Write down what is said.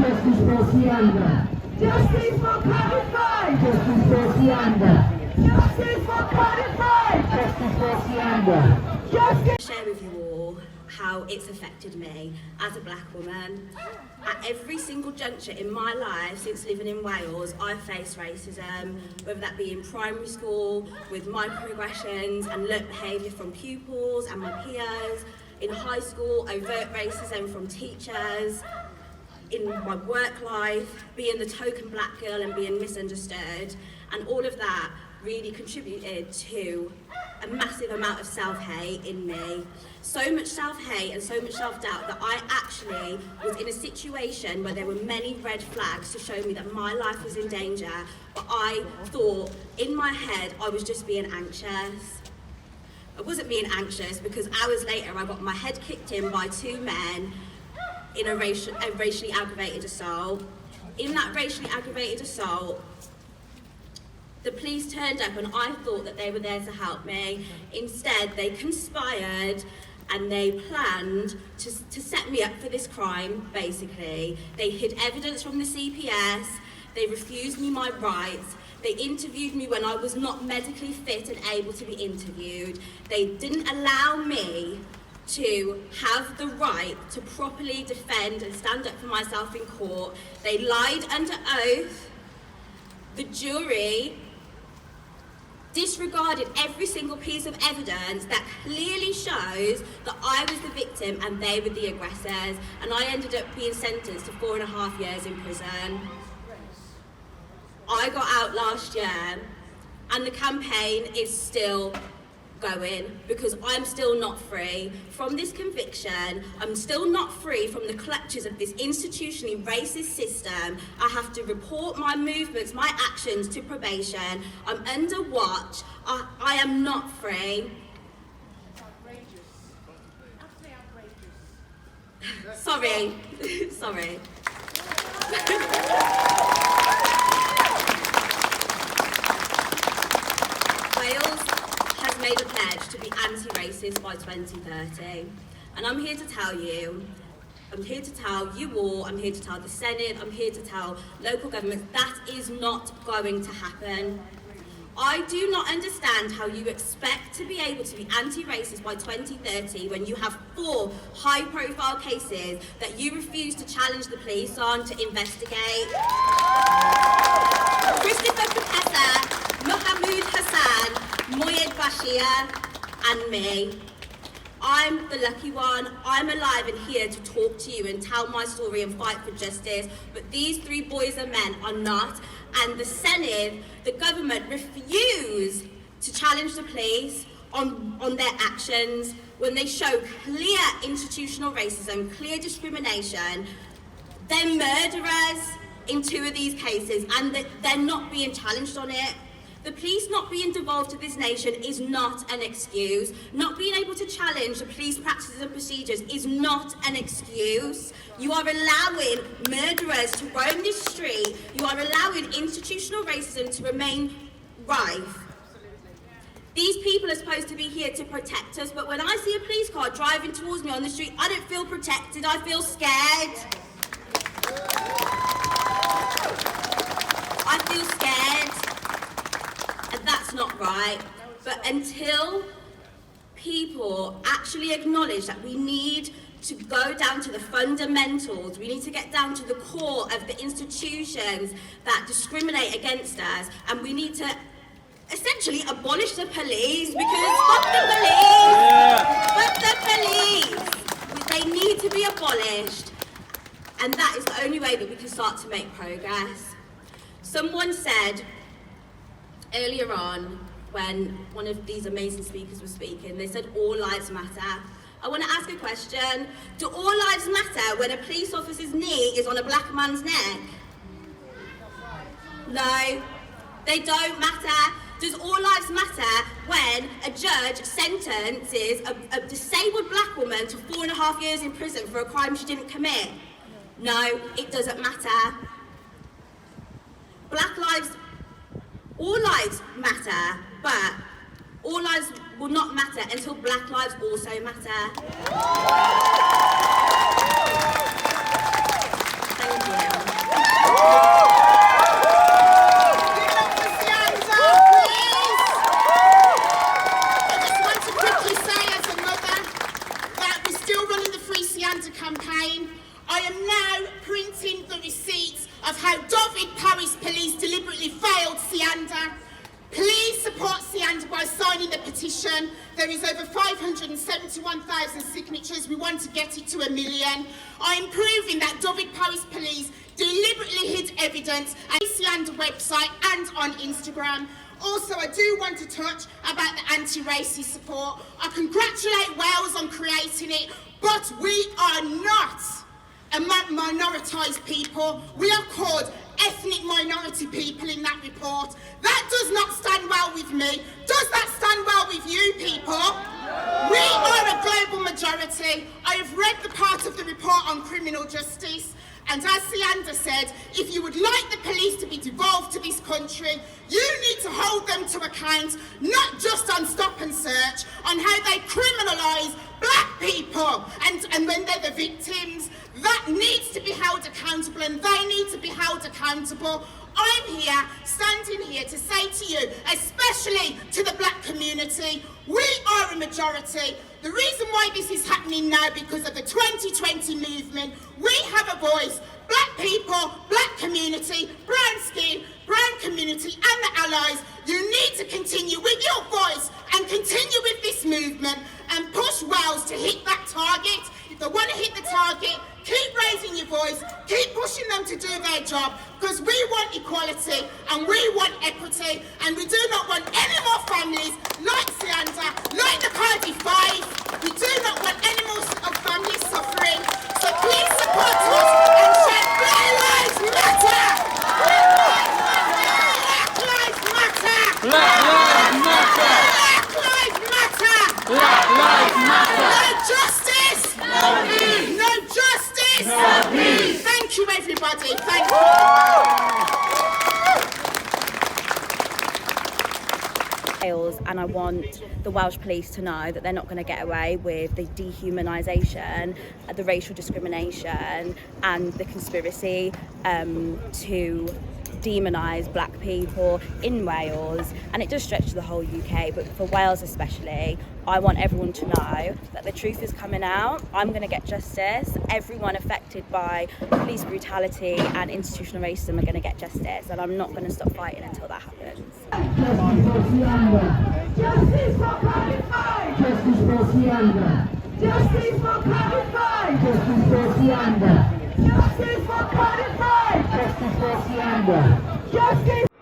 Justice for Siyanda. Justice for Cardiff. Justice for Siyanda. Justice for Cardiff. Justice for Siyanda. Justice. Share with you all how it's affected me as a black woman. At every single juncture in my life since living in Wales, I've faced racism, whether that be in primary school, with microaggressions and learnt behaviour from pupils and my peers, in high school, overt racism from teachers, in my work life, being the token black girl and being misunderstood, and all of that really contributed to a massive amount of self-hate in me. So much self-hate and so much self-doubt that I actually was in a situation where there were many red flags to show me that my life was in danger, but I thought in my head I was just being anxious. I wasn't being anxious because hours later I got my head kicked in by two men in a racially aggravated assault. In that racially aggravated assault, the police turned up and I thought that they were there to help me. Instead, they conspired and they planned to set me up for this crime, basically. They hid evidence from the CPS, they refused me my rights, they interviewed me when I was not medically fit and able to be interviewed. They didn't allow me to have the right to properly defend and stand up for myself in court. They lied under oath. The jury disregarded every single piece of evidence that clearly shows that I was the victim and they were the aggressors, and I ended up being sentenced to 4.5 years in prison. I got out last year and the campaign is still going because I'm still not free from this conviction. I'm still not free from the clutches of this institutionally racist system. I have to report my movements, my actions to probation. I'm under watch. I am not free. Sorry. Sorry. Wales has made a pledge to be anti-racist by 2030, and I'm here to tell you, I'm here to tell you all, I'm here to tell the Senate, I'm here to tell local governments, that is not going to happen. I do not understand how you expect to be able to be anti-racist by 2030 when you have 4 high-profile cases that you refuse to challenge the police on to investigate. Christopher Professor, Mohammed Hassan, Moyed Bashir, and me. I'm the lucky one. I'm alive and here to talk to you and tell my story and fight for justice, but these 3 boys and men are not, and the Senate, the government, refuse to challenge the police on their actions when they show clear institutional racism, clear discrimination. They're murderers in 2 of these cases, and they're not being challenged on it. The police not being devolved to this nation is not an excuse. Not being able to challenge the police practices and procedures is not an excuse. You are allowing murderers to roam this street. You are allowing institutional racism to remain rife. These people are supposed to be here to protect us, but when I see a police car driving towards me on the street, I don't feel protected, I feel scared. I feel scared. And that's not right. But until people actually acknowledge that we need to go down to the fundamentals, we need to get down to the core of the institutions that discriminate against us, and we need to essentially abolish the police, because fuck the police! Fuck the police! They need to be abolished, and that is the only way that we can start to make progress. Someone said earlier on, when one of these amazing speakers was speaking, they said all lives matter. I want to ask a question. Do all lives matter when a police officer's knee is on a black man's neck? No, they don't matter. Does all lives matter when a judge sentences a disabled black woman to 4.5 years in prison for a crime she didn't commit? No, it doesn't matter. All lives matter, but all lives will not matter until black lives also matter. Thank you. Siyanda campaign, I am now printing the receipts of how Dyfed Parish Police deliberately failed Siyanda. Please support Siyanda by signing the petition. There is over 571,000 signatures. We want to get it to 1 million. I am proving that Dyfed Parish Police deliberately hid evidence at the Siyanda website and on Instagram. Also, I do want to touch about the anti-racist support. I congratulate Wales on creating it, but we are not a minoritized people. We are called ethnic minority people in that report. That does not stand well with me. Does that stand well with you people? We are a global majority. I have read the part of the report on criminal justice, and as Siyanda said, if you would like the police to be devolved to this country, you need to hold them to account, not just on stop and search, on how they criminalise black people and when they're the victims. That needs to be held accountable, and they need to be held accountable. I'm here, standing here to say to you, especially to the black community, we are a majority. The reason why this is happening now, because of the 2020 movement, we have a voice. Black people, black community, brown skin, brown community and the allies, you need to continue with your voice and continue with this movement and push Wales to hit that target. If they want to hit the target, keep raising your voice, keep pushing them to do their job, because we want equality and we want equity, and we do not want any more families like Siyanda, like the Cardiff Five. We do not want any more of families suffering. So please support us and shout Black Lives Matter! Black Lives Matter! Black Lives Matter! Black Lives Matter! Black Lives Matter! No justice! No peace! No justice! No peace! Thank you, everybody. Thank you. And I want the Welsh police to know that they're not going to get away with the dehumanisation, the racial discrimination and the conspiracy to demonise black people in Wales, and it does stretch to the whole UK, but for Wales especially, I want everyone to know that the truth is coming out. I'm going to get justice. Everyone affected by police brutality and institutional racism are going to get justice, and I'm not going to stop fighting until that happens. Justice for Cardiff! Justice for Siyanda. Justice for Cardiff! Justice for Siyanda. Justice for Cardiff! Justice for Siyanda. Justice!